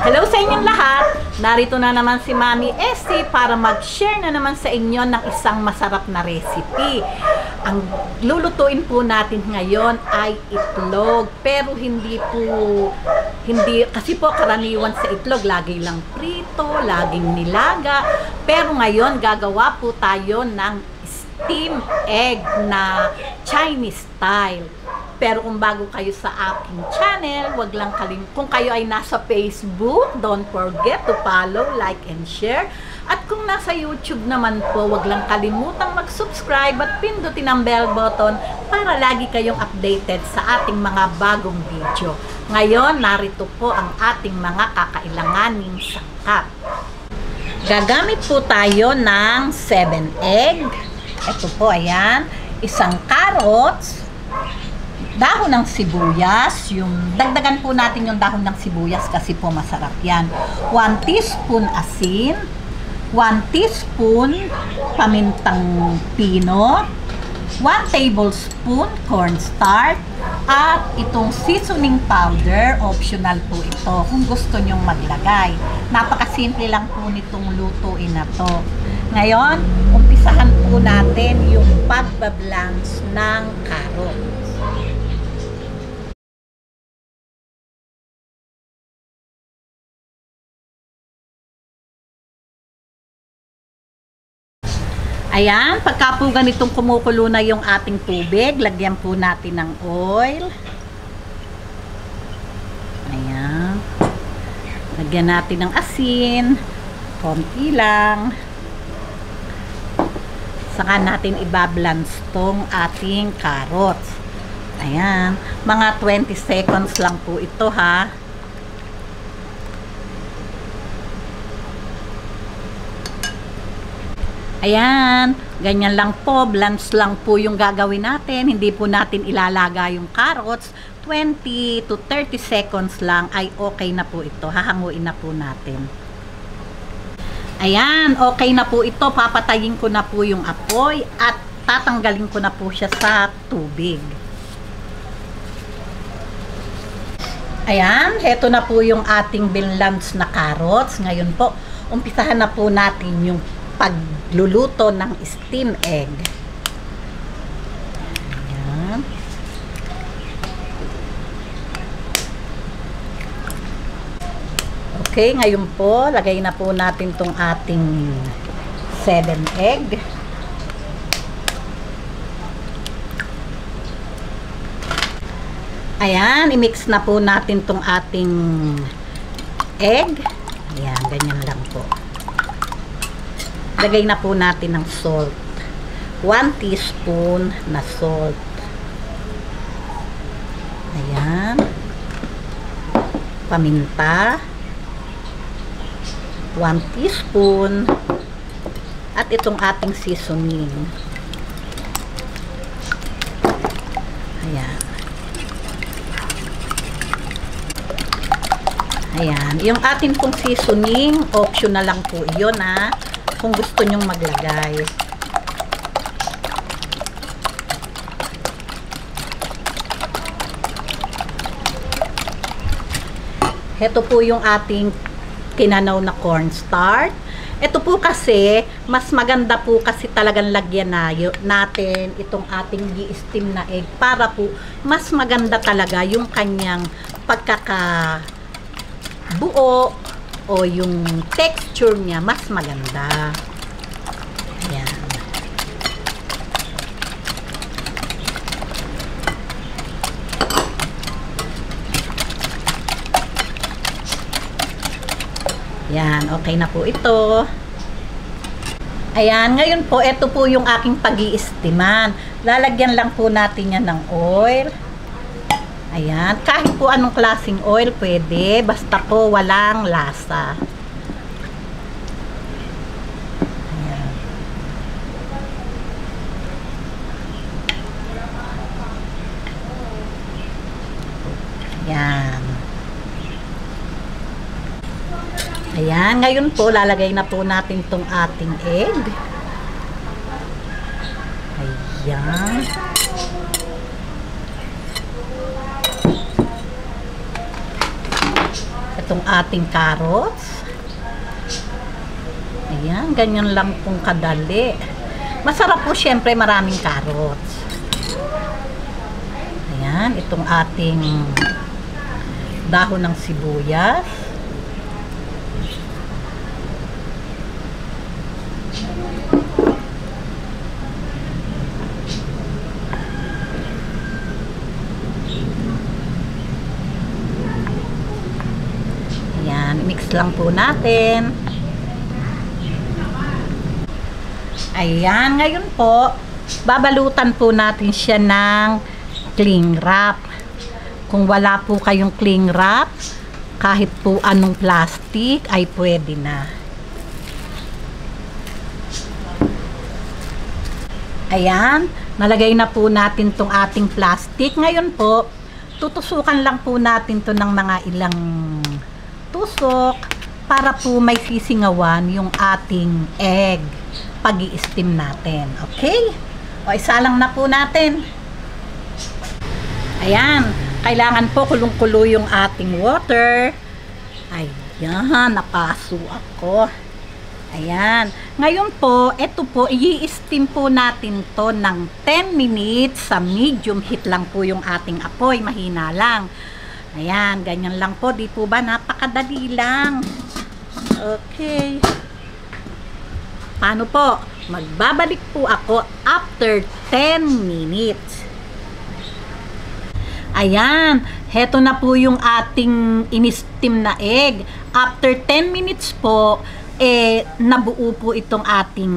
Hello sa inyong lahat! Narito na naman si Mami Essie para mag-share na naman sa inyo ng isang masarap na recipe. Ang lulutuin po natin ngayon ay itlog. Pero kasi po karaniwan sa itlog, lagi lang prito, laging nilaga. Pero ngayon gagawa po tayo ng steam egg na Chinese style. Pero kung bago kayo sa aking channel, wag lang kung kayo ay nasa Facebook, don't forget to follow, like, and share. At kung nasa YouTube naman po, wag lang kalimutang mag-subscribe at pindutin ang bell button para lagi kayong updated sa ating mga bagong video. Ngayon, narito po ang ating mga kakailanganing sangkap. Gagamit po tayo ng 7 egg. Ito po, ayan. Isang carrots. Dahon ng sibuyas, dagdagan po natin yung dahon ng sibuyas kasi po masarap yan. 1 teaspoon asin, 1 teaspoon pamintang pino, 1 tablespoon cornstarch, at itong seasoning powder, optional po ito kung gusto nyong maglagay. Napakasimple lang po nitong lutuin na to. Ngayon, umpisahan po natin yung pagbablanch ng carrots. Ayan, pagka po ganitong kumukulo na yung ating tubig, lagyan po natin ng oil. Ayan. Lagyan natin ng asin. Konti lang. Saka natin ibablance tong ating carrots. Ayan. Mga 20 seconds lang po ito, ha. Ayan, ganyan lang po, blanch lang po yung gagawin natin. Hindi po natin ilalaga yung carrots. 20 to 30 seconds lang ay okay na po ito. Hahanguin na po natin. Ayan, okay na po ito. Papatayin ko na po yung apoy at tatanggalin ko na po siya sa tubig. Ayan, heto na po yung ating binlance na carrots. Ngayon po, umpisahan na po natin yung pagluluto ng steam egg. Ayan. Okay, ngayon po, lagay na po natin tong ating 7 egg. Ayan, i-mix na po natin tong ating egg. Ayan, ganyan lang po. Lagay na po natin ng salt. 1 teaspoon na salt. Ayan. Paminta. 1 teaspoon. At itong ating seasoning. Ayan. Ayan. Yung ating pong seasoning, optional lang po yun, ha. Kung gusto nyong maglagay. Ito po yung ating kinanaw na cornstarch. Ito po kasi, mas maganda po kasi talagang lagyan natin itong ating i-steam na egg para po mas maganda talaga yung kanyang pagkakabuo o yung texture niya mas maganda. Ayan. Ayan, okay na po ito. Ayan, ngayon po, ito po yung aking pag-i-steaman. Lalagyan lang po natin yan ng oil. Ayan, kahit po anong klaseng oil pwede, basta po walang lasa. Ayan. Ayan. Ayan, ngayon po lalagay na po natin tong ating egg. Ayan. itong ating carrots. Ayan, ganyan lang pong kadali. Masarap po syempre maraming carrots. Ayan, itong ating dahon ng sibuyas. Mix lang po natin. Ayan, ngayon po, babalutan po natin siya ng cling wrap. Kung wala po kayong cling wrap, kahit po anong plastic ay pwede na. Ayan, nalagay na po natin tong ating plastic. Ngayon po, tutusukan lang po natin to ng mga ilang tusok para po may sisingawan yung ating egg pag i-steam natin. Okay? O, isa lang na po natin. Ayan, kailangan po kulong-kulo yung ating water. Ayan, napaso ako. Ayan. Ngayon po, ito po, i-steam po natin to ng 10 minutes sa medium heat lang po yung ating apoy. Mahina lang. Ayan, ganyan lang po. Di po ba? Napakadali lang. Okay. Paano po? Magbabalik po ako after 10 minutes. Ayan. Heto na po yung ating in-steam na egg. After 10 minutes po, nabuo po itong ating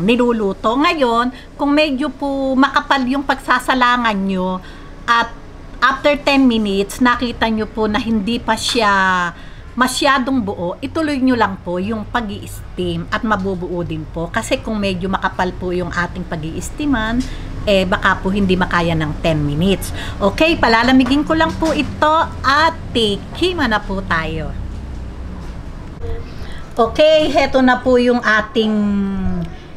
niluluto. Ngayon, kung medyo po makapal yung pagsasalangan nyo at after 10 minutes, nakita nyo po na hindi pa siya masyadong buo, ituloy nyo lang po yung pag-i-steam at mabubuo din po. Kasi kung medyo makapal po yung ating pag-i-steaman, baka po hindi makaya ng 10 minutes. Okay, palalamigin ko lang po ito at tikima na po tayo. Okay, heto na po yung ating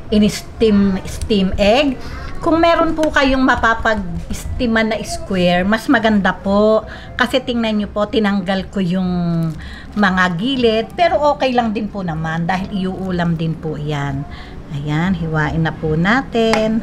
in-steam egg. Kung meron po kayong mapapag-steaman na square, mas maganda po. Kasi tingnan nyo po, tinanggal ko yung mga gilid. Pero okay lang din po naman dahil iuulam din po yan. Ayan, hiwain na po natin.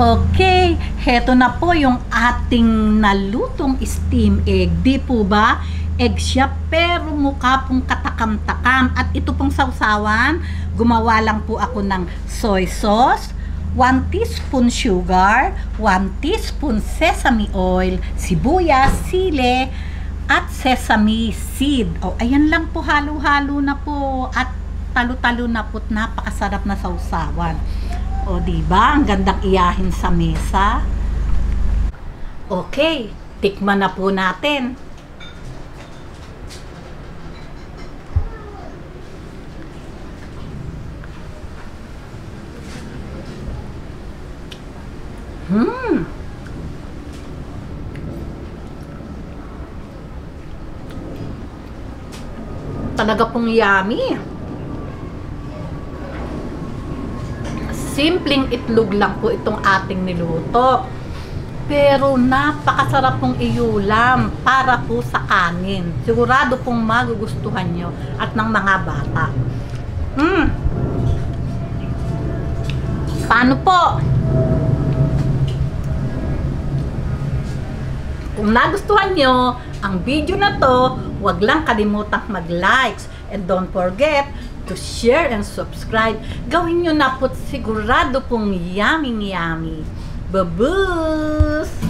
Okay, heto na po yung ating nalutong steam egg. Di po ba? Egg siya pero mukha pong katakam-takam. At ito pong sausawan, gumawa lang po ako ng soy sauce, 1 teaspoon sugar, 1 teaspoon sesame oil, sibuyas, sili, at sesame seed. O, ayan lang po, halo-halo na po. At talo-talo na po, napakasarap na sausawan. O, diba? Ang gandang iyahin sa mesa. Okay, tikman na po natin. Talaga pong yummy. Simpleng itlog lang po itong ating niluto. Pero napakasarap pong iulam para po sa kanin. Sigurado pong magugustuhan nyo at ng mga bata. Paano po? Kung nagustuhan nyo ang video na to, huwag lang kalimutang mag-likes and don't forget to share and subscribe. Gawin nyo na po, sigurado pong yummy. Babus!